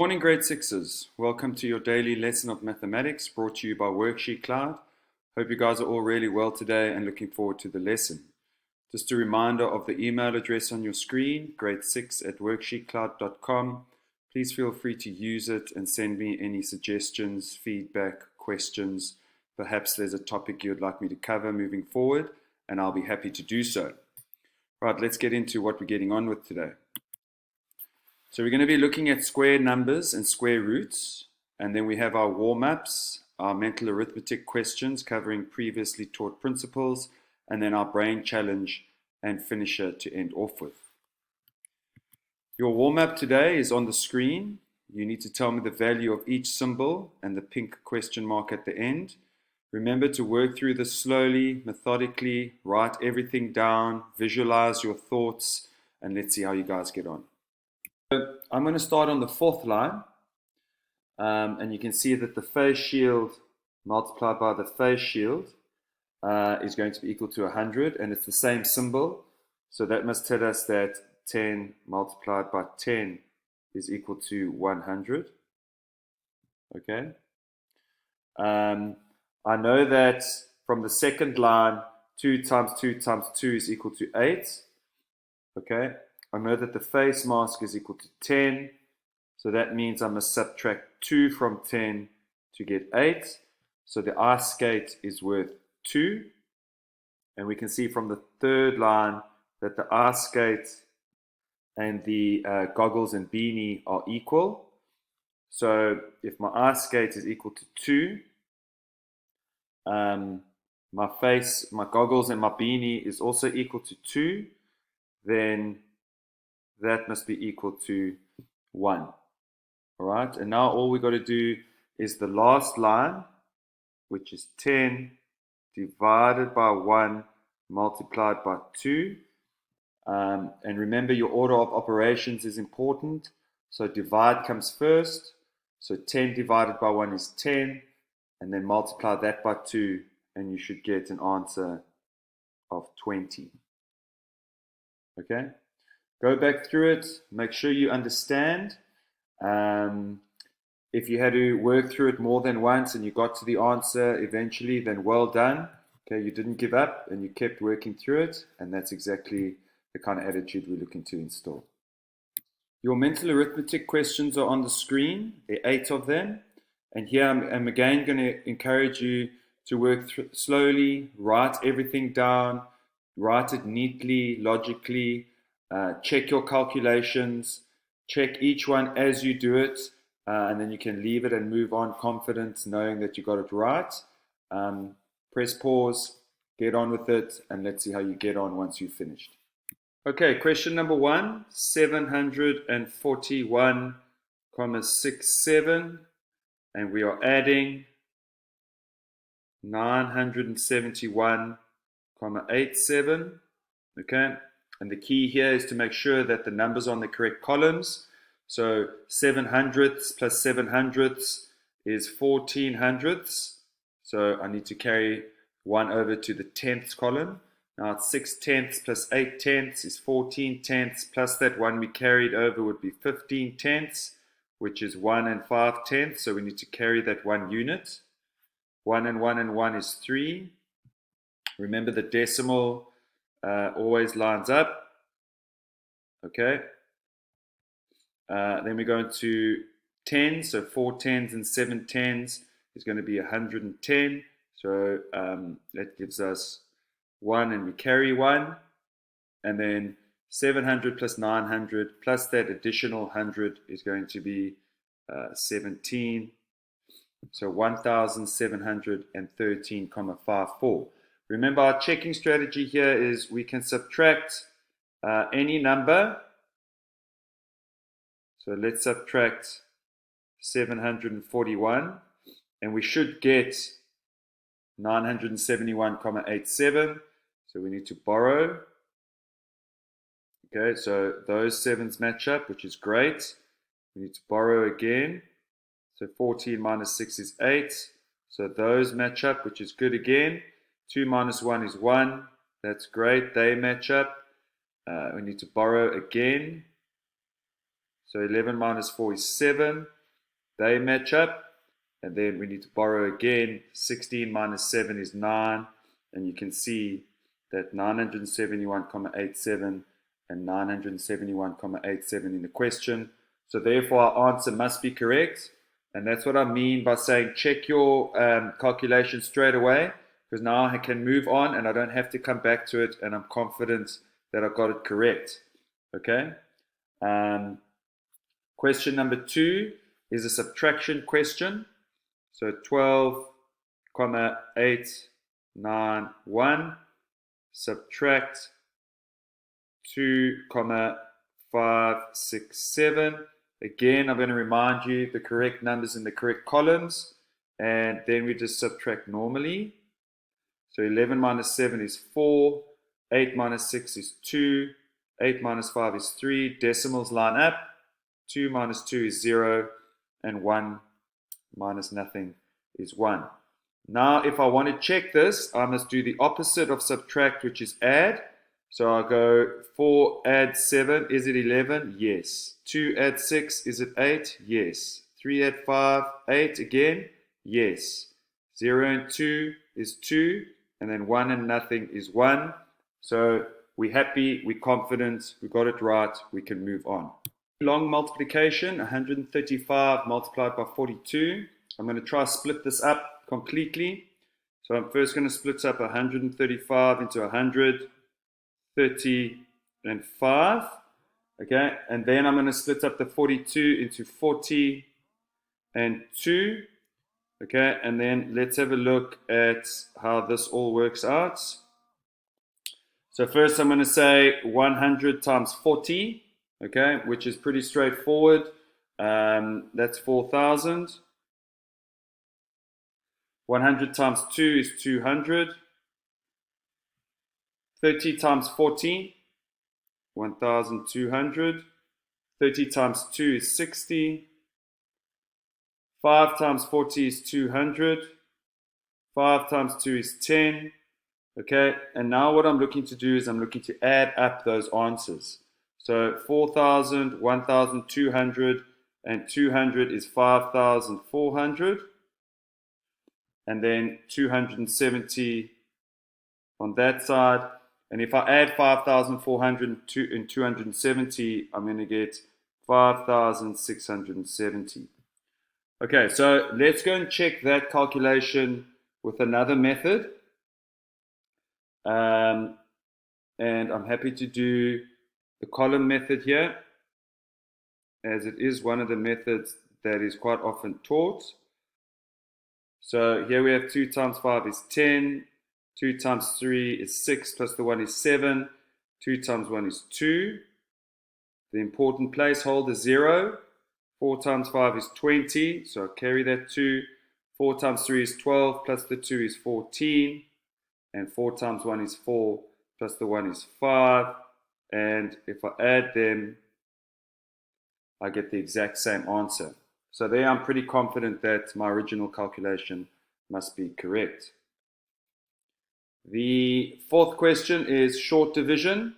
Morning, grade sixes. Welcome to your daily lesson of mathematics brought to you by WorksheetCloud. Hope you guys are all really well today and looking forward to the lesson. Just a reminder of the email address on your screen, grade6@worksheetcloud.com. Please feel free to use it and send me any suggestions, feedback, questions. Perhaps there's a topic you'd like me to cover moving forward, and I'll be happy to do so. Right, let's get into what we're getting on with today. So we're going to be looking at square numbers and square roots, and then we have our warm-ups, our mental arithmetic questions covering previously taught principles, and then our brain challenge and finisher to end off with. Your warm-up today is on the screen. You need to tell me the value of each symbol and the pink question mark at the end. Remember to work through this slowly, methodically, write everything down, visualize your thoughts, and let's see how you guys get on. I'm going to start on the fourth line, and you can see that the phase shield multiplied by the phase shield is going to be equal to 100, and it's the same symbol, so that must tell us that 10 multiplied by 10 is equal to 100. Okay. I know that from the second line, 2 times 2 times 2 is equal to 8. Okay. I know that the face mask is equal to 10, so that means I must subtract 2 from 10 to get 8. So the ice skate is worth 2. And we can see from the third line that the ice skate and the goggles and beanie are equal. So if my ice skate is equal to 2, my goggles and my beanie is also equal to 2, then that must be equal to 1. All right, and now all we got to do is the last line, which is 10 divided by 1 multiplied by 2. And remember, your order of operations is important. So divide comes first. So 10 divided by 1 is 10. And then multiply that by 2, and you should get an answer of 20. Okay? Go back through it, make sure you understand. If you had to work through it more than once and you got to the answer eventually, then well done. Okay, you didn't give up and you kept working through it, and that's exactly the kind of attitude we're looking to install. Your mental arithmetic questions are on the screen. There are 8 of them. And here I'm again going to encourage you to work slowly, write everything down, write it neatly, logically. Check your calculations, check each one as you do it, and then you can leave it and move on confident, knowing that you got it right. Press pause, get on with it, and let's see how you get on once you've finished. Okay, question number 1, 741,67, and we are adding 971,87. Okay. And the key here is to make sure that the numbers are on the correct columns. So 700ths plus 700ths is 1400ths. So I need to carry 1 over to the tenths column. Now it's 6 tenths plus 8 tenths is 14 tenths, plus that 1 we carried over would be 15 tenths, which is 1 and 5 tenths. So we need to carry that 1 unit. 1 and 1 and 1 is 3. Remember the decimal always lines up. Okay. Then we go into 10. So 4 tens and 7 tens is going to be 110. So that gives us 1, and we carry 1. And then 700 plus 900 plus that additional 100 is going to be 17. So 1713,54. Remember, our checking strategy here is we can subtract any number. So let's subtract 741, and we should get 971,87. So we need to borrow. Okay, so those 7s match up, which is great. We need to borrow again. So 14 minus 6 is 8. So those match up, which is good again. 2 minus 1 is 1. That's great. They match up. We need to borrow again. So 11 minus 4 is 7. They match up. And then we need to borrow again. 16 minus 7 is 9. And you can see that 971,87 and 971,87 in the question. So therefore our answer must be correct. And that's what I mean by saying check your calculation straight away, because now I can move on and I don't have to come back to it, and I'm confident that I got it correct. Okay. Question number 2 is a subtraction question. So 12,891 subtract 2,567. Again, I'm going to remind you the correct numbers in the correct columns, and then we just subtract normally. So 11 minus 7 is 4, 8 minus 6 is 2, 8 minus 5 is 3, decimals line up, 2 minus 2 is 0, and 1 minus nothing is 1. Now, if I want to check this, I must do the opposite of subtract, which is add. So I go 4 add 7, is it 11? Yes. 2 add 6, is it 8? Yes. 3 add 5, 8 again? Yes. 0 and 2 is 2, and then 1 and nothing is 1. So we're happy, we're confident, we got it right, we can move on. Long multiplication, 135 multiplied by 42. I'm going to try to split this up completely. So I'm first going to split up 135 into 130 and 5. Okay, and then I'm going to split up the 42 into 40 and 2. Okay, and then let's have a look at how this all works out. So first I'm going to say 100 times 40, okay, which is pretty straightforward. That's 4,000. 100 times 2 is 200. 30 times 40, 1,200. 30 times 2 is 60. 5 times 40 is 200. 5 times 2 is 10. Okay, and now what I'm looking to do is I'm looking to add up those answers. So 4,000, 1,200, and 200 is 5,400. And then 270 on that side. And if I add 5,400 and 270, I'm going to get 5,670. Okay, so let's go and check that calculation with another method. And I'm happy to do the column method here, as it is one of the methods that is quite often taught. So here we have 2 times 5 is 10, 2 times 3 is 6, plus the 1 is 7, 2 times 1 is 2. The important placeholder 0. 4 times 5 is 20, so I'll carry that 2. 4 times 3 is 12, plus the 2 is 14. And 4 times 1 is 4, plus the 1 is 5. And if I add them, I get the exact same answer. So there I'm pretty confident that my original calculation must be correct. The fourth question is short division.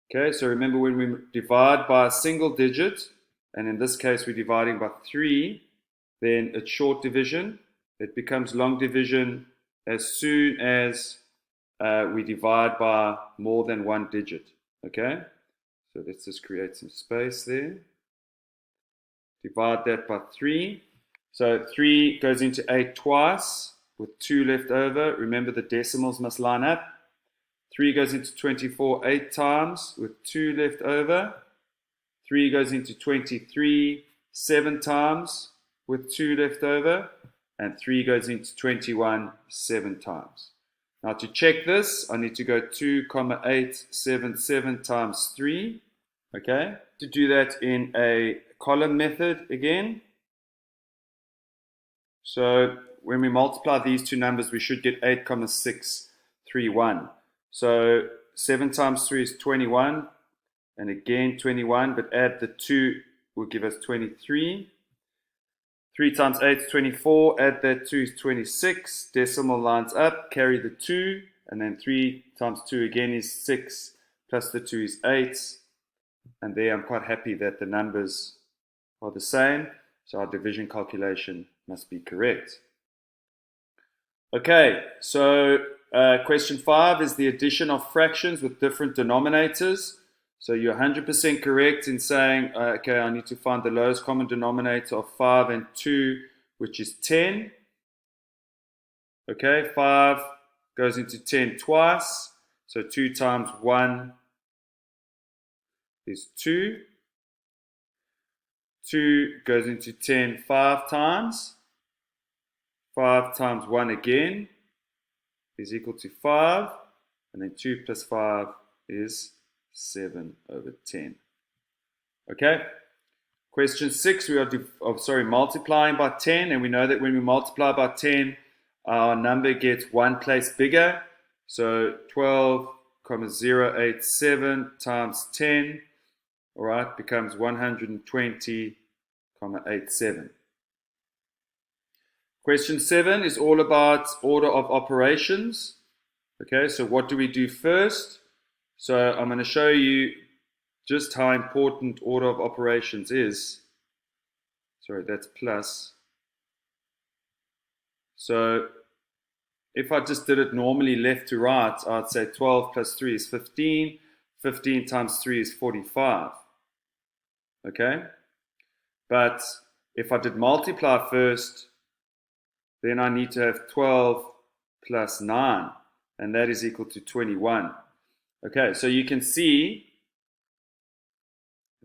Okay, so remember when we divide by a single digit, and in this case we're dividing by 3, then it's short division. It becomes long division as soon as we divide by more than one digit. Okay, so let's just create some space there. Divide that by 3. So 3 goes into 8 twice with 2 left over. Remember the decimals must line up. 3 goes into 24 8 times with 2 left over. 3 goes into 23 7 times with 2 left over. And 3 goes into 21 7 times. Now to check this, I need to go 2,877 times 3. Okay, to do that in a column method again. So when we multiply these two numbers, we should get 8,631. So 7 times 3 is 21, and again 21, but add the 2 will give us 23. 3 times 8 is 24, add that 2 is 26, decimal lines up, carry the 2, and then 3 times 2 again is 6, plus the 2 is 8, and there I'm quite happy that the numbers are the same, so our division calculation must be correct. Okay, so question 5 is the addition of fractions with different denominators. So you're 100% correct in saying, okay, I need to find the lowest common denominator of 5 and 2, which is 10. Okay, 5 goes into 10 twice, so 2 times 1 is 2. 2 goes into 10 5 times. 5 times 1 again is equal to 5. And then 2 plus 5 is 7 over 10. Okay. Question 6, we are multiplying by 10. And we know that when we multiply by 10, our number gets one place bigger. So 12,087 times 10. All right, becomes 120,87. Question 7 is all about order of operations. Okay, so what do we do first? So I'm going to show you just how important order of operations is. Sorry, that's plus. So if I just did it normally left to right, I'd say 12 plus 3 is 15. 15 times 3 is 45. Okay? But if I did multiply first, then I need to have 12 plus 9, and that is equal to 21. Okay, so you can see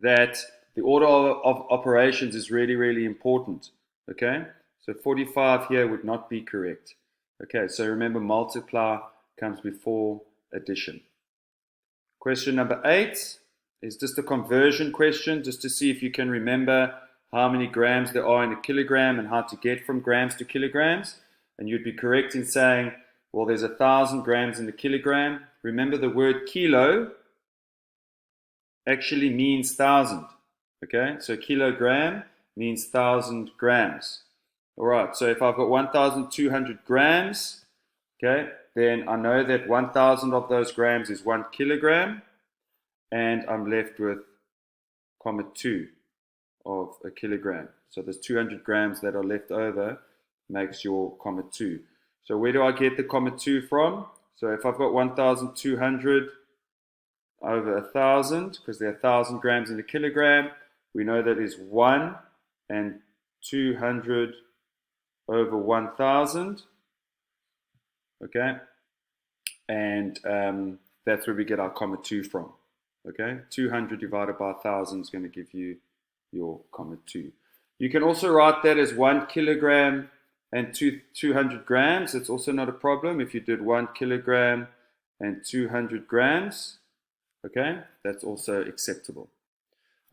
that the order of operations is really, really important. Okay, so 45 here would not be correct. Okay, so remember multiply comes before addition. Question number 8 is just a conversion question, just to see if you can remember how many grams there are in a kilogram and how to get from grams to kilograms. And you'd be correct in saying, well, there's 1,000 grams in the kilogram. Remember, the word kilo actually means 1,000. Okay, so kilogram means 1,000 grams. All right, so if I've got 1,200 grams, okay, then I know that 1,000 of those grams is 1 kilogram, and I'm left with 0.2 of a kilogram. So there's 200 grams that are left over, makes your 0.2. So where do I get the 0.2 from? So if I've got 1,200 over 1,000, because there are 1,000 grams in a kilogram, we know that is 1 and 200 over 1,000. Okay, and that's where we get our 0.2 from. Okay, 200 divided by 1,000 is going to give you your 0.2. You can also write that as 1 kilogram and 200 grams. It's also not a problem if you did 1 kilogram and 200 grams. Okay, that's also acceptable.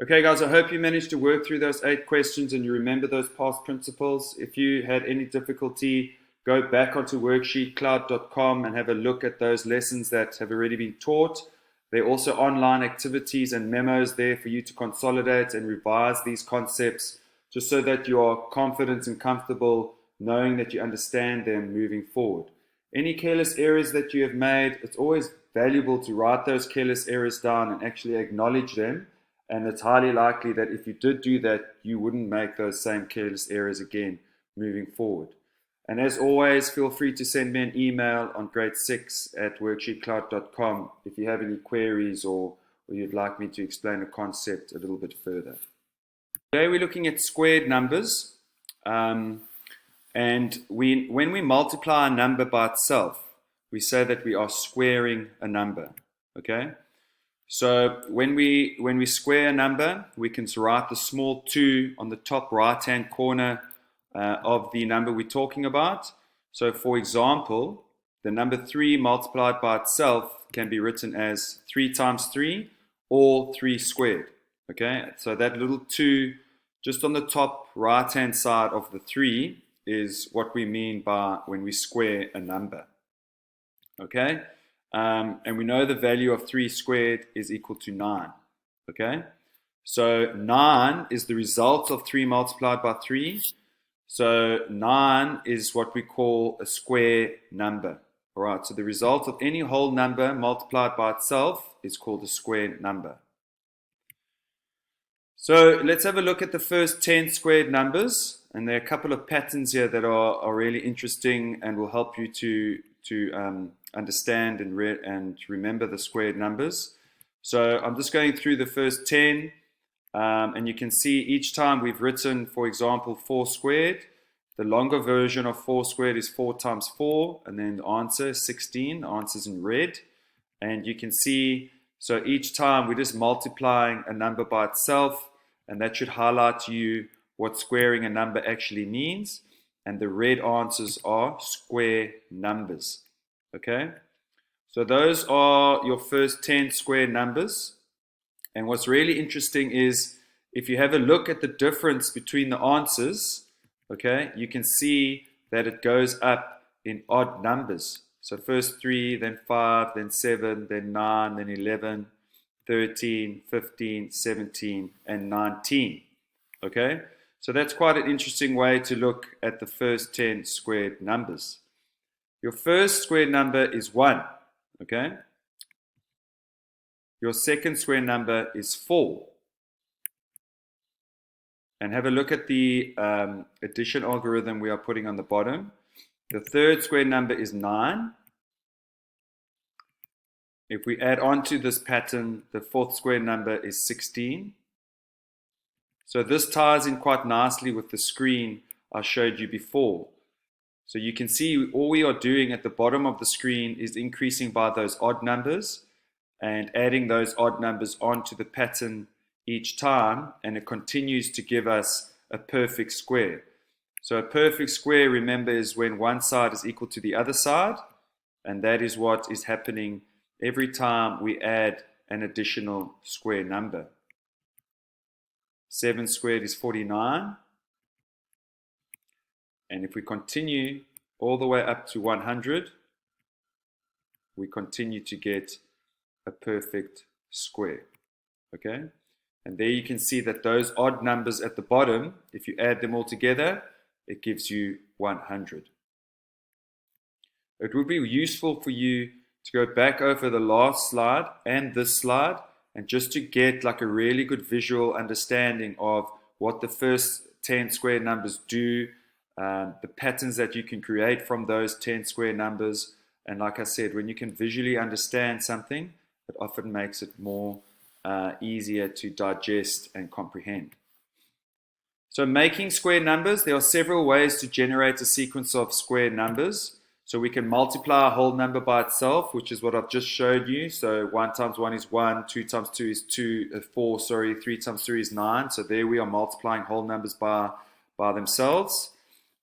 Okay, guys, I hope you managed to work through those 8 questions and you remember those past principles. If you had any difficulty, go back onto WorksheetCloud.com and have a look at those lessons that have already been taught. There are also online activities and memos there for you to consolidate and revise these concepts, just so that you are confident and comfortable knowing that you understand them moving forward. Any careless errors that you have made, it's always valuable to write those careless errors down and actually acknowledge them. And it's highly likely that if you did do that, you wouldn't make those same careless errors again moving forward. And as always, feel free to send me an email on grade6@worksheetcloud.com if you have any queries or you'd like me to explain a concept a little bit further. Today we're looking at squared numbers. And when we multiply a number by itself, we say that we are squaring a number. Okay? So when we square a number, we can write the small 2 on the top right-hand corner of the number we're talking about. So for example, the number 3 multiplied by itself can be written as 3 times 3 or 3 squared. Okay, so that little 2 just on the top right-hand side of the 3 is what we mean by when we square a number. Okay, and we know the value of 3 squared is equal to 9. Okay, so 9 is the result of 3 multiplied by 3. So 9 is what we call a square number. All right, so the result of any whole number multiplied by itself is called a square number. So let's have a look at the first 10 squared numbers. And there are a couple of patterns here that are really interesting and will help you to understand and remember the squared numbers. So I'm just going through the first 10, and you can see each time we've written, for example, 4 squared. The longer version of 4 squared is 4 times 4, and then the answer is 16. The answer is in red. And you can see, so each time we're just multiplying a number by itself, and that should highlight to you what squaring a number actually means. And the red answers are square numbers. Okay? So those are your first 10 square numbers. And what's really interesting is if you have a look at the difference between the answers, okay, you can see that it goes up in odd numbers. So first 3, then 5, then 7, then 9, then 11, 13, 15, 17, and 19. Okay, so that's quite an interesting way to look at the first 10 squared numbers. Your first square number is 1. Okay, your second square number is 4. And have a look at the addition algorithm we are putting on the bottom. The third square number is 9. If we add on to this pattern, the fourth square number is 16. So this ties in quite nicely with the screen I showed you before. So you can see all we are doing at the bottom of the screen is increasing by those odd numbers and adding those odd numbers onto the pattern each time, and it continues to give us a perfect square. So a perfect square, remember, is when one side is equal to the other side, and that is what is happening every time we add an additional square number. 7 squared is 49. And if we continue all the way up to 100, we continue to get a perfect square. Okay? And there you can see that those odd numbers at the bottom, if you add them all together, it gives you 100. It would be useful for you to go back over the last slide and this slide and just to get like a really good visual understanding of what the first 10 square numbers do, the patterns that you can create from those 10 square numbers. And like I said, when you can visually understand something, it often makes it more easier to digest and comprehend. So making square numbers, there are several ways to generate a sequence of square numbers. So we can multiply a whole number by itself, which is what I've just showed you. So 1 times 1 is 1, 2 times 2 is 4, 3 times 3 is 9. So there we are multiplying whole numbers by themselves.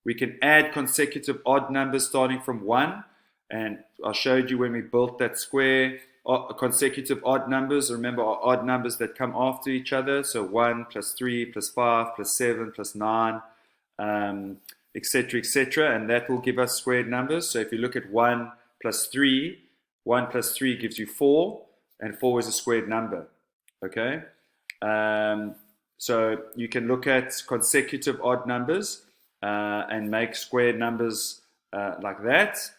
We can add consecutive odd numbers starting from 1. And I showed you when we built that square, consecutive odd numbers, remember, are odd numbers that come after each other. So 1 plus 3 plus 5 plus 7 plus 9, etc., etc. And that will give us squared numbers. So if you look at 1 plus 3, 1 plus 3 gives you 4, and 4 is a squared number. Okay? So you can look at consecutive odd numbers and make squared numbers like that.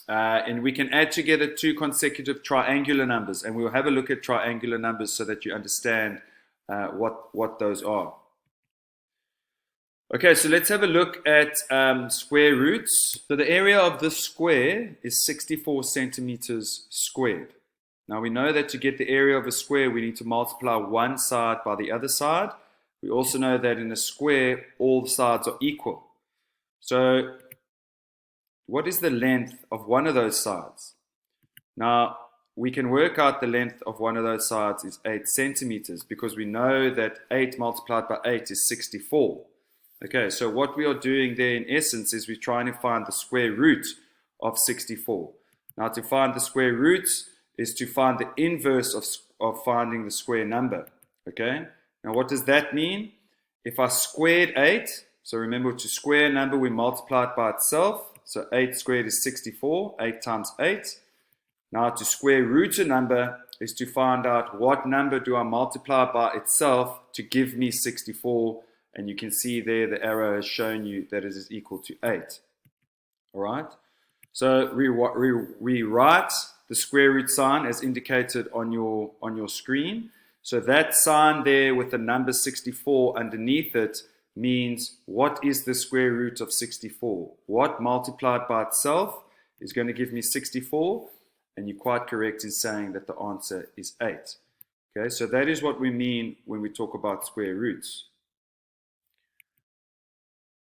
And we can add together 2 consecutive triangular numbers, and we'll have a look at triangular numbers so that you understand what those are. Okay, so let's have a look at square roots. So the area of this square is 64 centimeters squared. Now we know that to get the area of a square, we need to multiply one side by the other side. We also know that in a square, all sides are equal. So what is the length of one of those sides? Now, we can work out the length of one of those sides is 8 centimeters because we know that 8 multiplied by 8 is 64. Okay, so what we are doing there in essence is we're trying to find the square root of 64. Now, to find the square root is to find the inverse of finding the square number. Okay, now what does that mean? If I squared 8, so remember to square a number, we multiply it by itself. So 8 squared is 64, 8 times 8. Now to square root a number is to find out what number do I multiply by itself to give me 64. And you can see there the arrow has shown you that it is equal to 8. All right. So rewrite the square root sign as indicated on your screen. So that sign there with the number 64 underneath it means what is the square root of 64? What multiplied by itself is going to give me 64? And you're quite correct in saying that the answer is 8. Okay, so that is what we mean when we talk about square roots.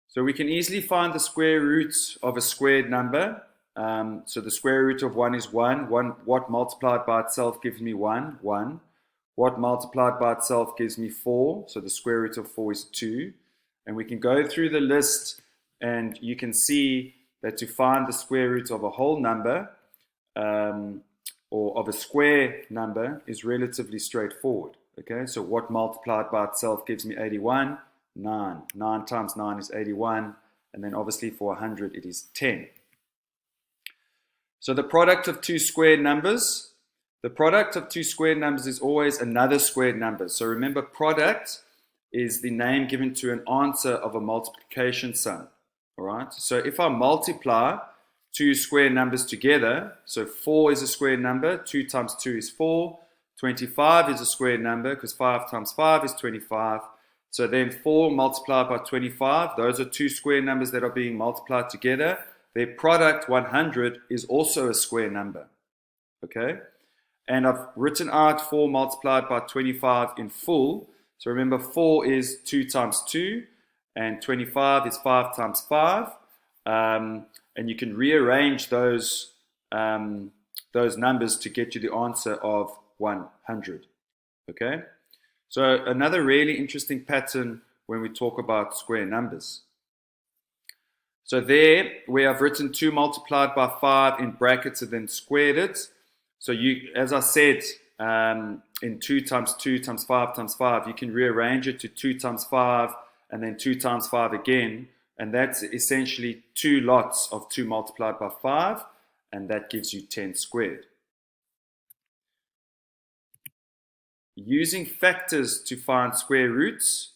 So we can easily find the square roots of a squared number. So the square root of 1 is 1. What multiplied by itself gives me 1? 1. What multiplied by itself gives me 4. So the square root of 4 is 2. And we can go through the list and you can see that to find the square root of a whole number or of a square number is relatively straightforward. Okay, so what multiplied by itself gives me 81? 9. 9 times 9 is 81. And then obviously for 100 it is 10. So the product of two squared numbers. The product of two squared numbers is always another squared number. So remember, product is the name given to an answer of a multiplication sum. All right. So if I multiply two square numbers together, so 4 is a square number, 2 times 2 is 4, 25 is a square number because 5 times 5 is 25. So then 4 multiplied by 25, those are two square numbers that are being multiplied together. Their product, 100, is also a square number. Okay? And I've written out 4 multiplied by 25 in full. So remember, 4 is 2 times 2, and 25 is 5 times 5. And you can rearrange those numbers to get you the answer of 100. Okay? So another really interesting pattern when we talk about square numbers. So there, where I've written 2 multiplied by 5 in brackets and then squared it. So you, as I said, in 2 times 2 times 5 times 5, you can rearrange it to 2 times 5 and then 2 times 5 again. And that's essentially 2 lots of 2 multiplied by 5. And that gives you 10 squared. Using factors to find square roots.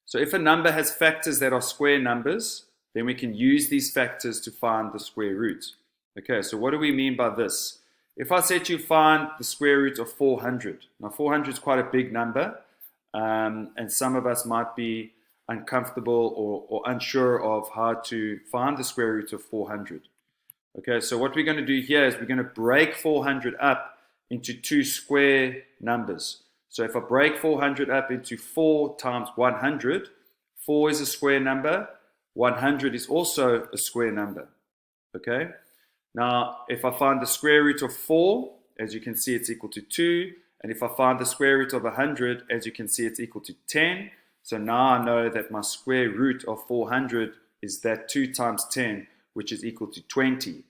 So if a number has factors that are square numbers, then we can use these factors to find the square root. Okay, so what do we mean by this? If I said you find the square root of 400, now 400 is quite a big number, and some of us might be uncomfortable or unsure of how to find the square root of 400. Okay, so what we're going to do here is we're going to break 400 up into 2 square numbers. So if I break 400 up into 4 times 100, 4 is a square number, 100 is also a square number. Okay? Now, if I find the square root of 4, as you can see, it's equal to 2. And if I find the square root of 100, as you can see, it's equal to 10. So now I know that my square root of 400 is that 2 times 10, which is equal to 20.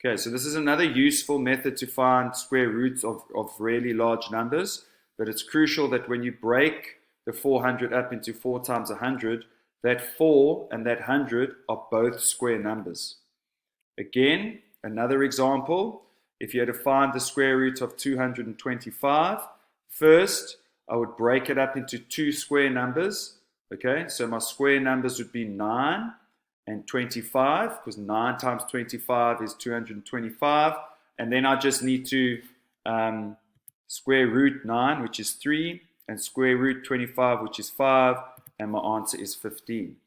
Okay, so this is another useful method to find square roots of really large numbers. But it's crucial that when you break the 400 up into 4 times 100, that 4 and that 100 are both square numbers. Again, another example, if you had to find the square root of 225, first I would break it up into 2 square numbers. Okay, so my square numbers would be 9 and 25, because 9 times 25 is 225. And then I just need to square root 9, which is 3, and square root 25, which is 5, and my answer is 15.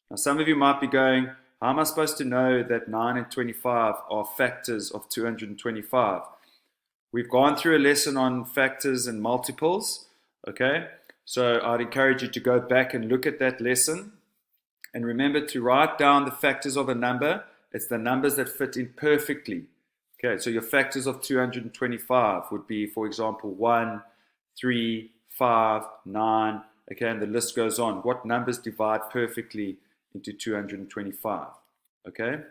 Now, some of you might be going, how am I supposed to know that 9 and 25 are factors of 225? We've gone through a lesson on factors and multiples, okay? So I'd encourage you to go back and look at that lesson. And remember to write down the factors of a number. It's the numbers that fit in perfectly. Okay, so your factors of 225 would be, for example, 1, 3, 5, 9. Okay, and the list goes on. What numbers divide perfectly into 225? Okay,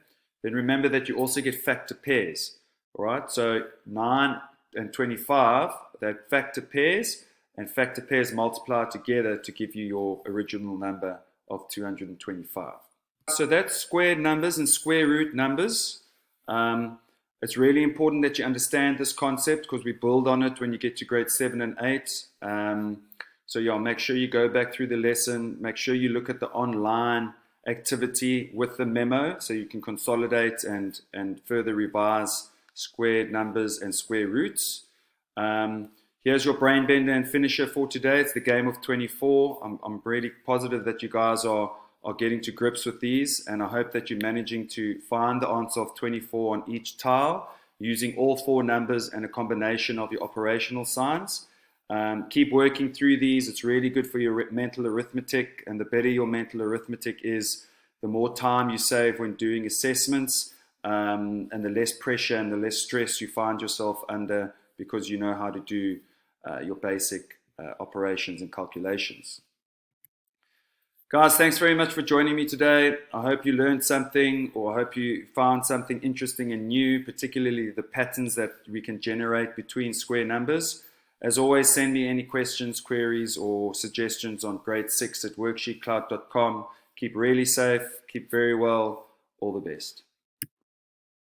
then remember that you also get factor pairs. All right, so 9 and 25, they're factor pairs, and factor pairs multiply together to give you your original number of 225. So that's square numbers and square root numbers. It's really important that you understand this concept because we build on it when you get to grade 7 and 8. So yeah, make sure you go back through the lesson. Make sure you look at the online activity with the memo so you can consolidate and further revise square numbers and square roots. Here here's your brain bender and finisher for today. It's the game of 24. I'm really positive that you guys are getting to grips with these, and I hope that you're managing to find the answer of 24 on each tile using all 4 numbers and a combination of your operational signs. Keep working through these. It's really good for your mental arithmetic, and the better your mental arithmetic is, the more time you save when doing assessments, and the less pressure and the less stress you find yourself under, because you know how to do your basic operations and calculations. Guys, thanks very much for joining me today. I hope you learned something, or I hope you found something interesting and new, particularly the patterns that we can generate between square numbers. As always, send me any questions, queries, or suggestions on grade6@worksheetcloud.com. Keep really safe, keep very well, all the best.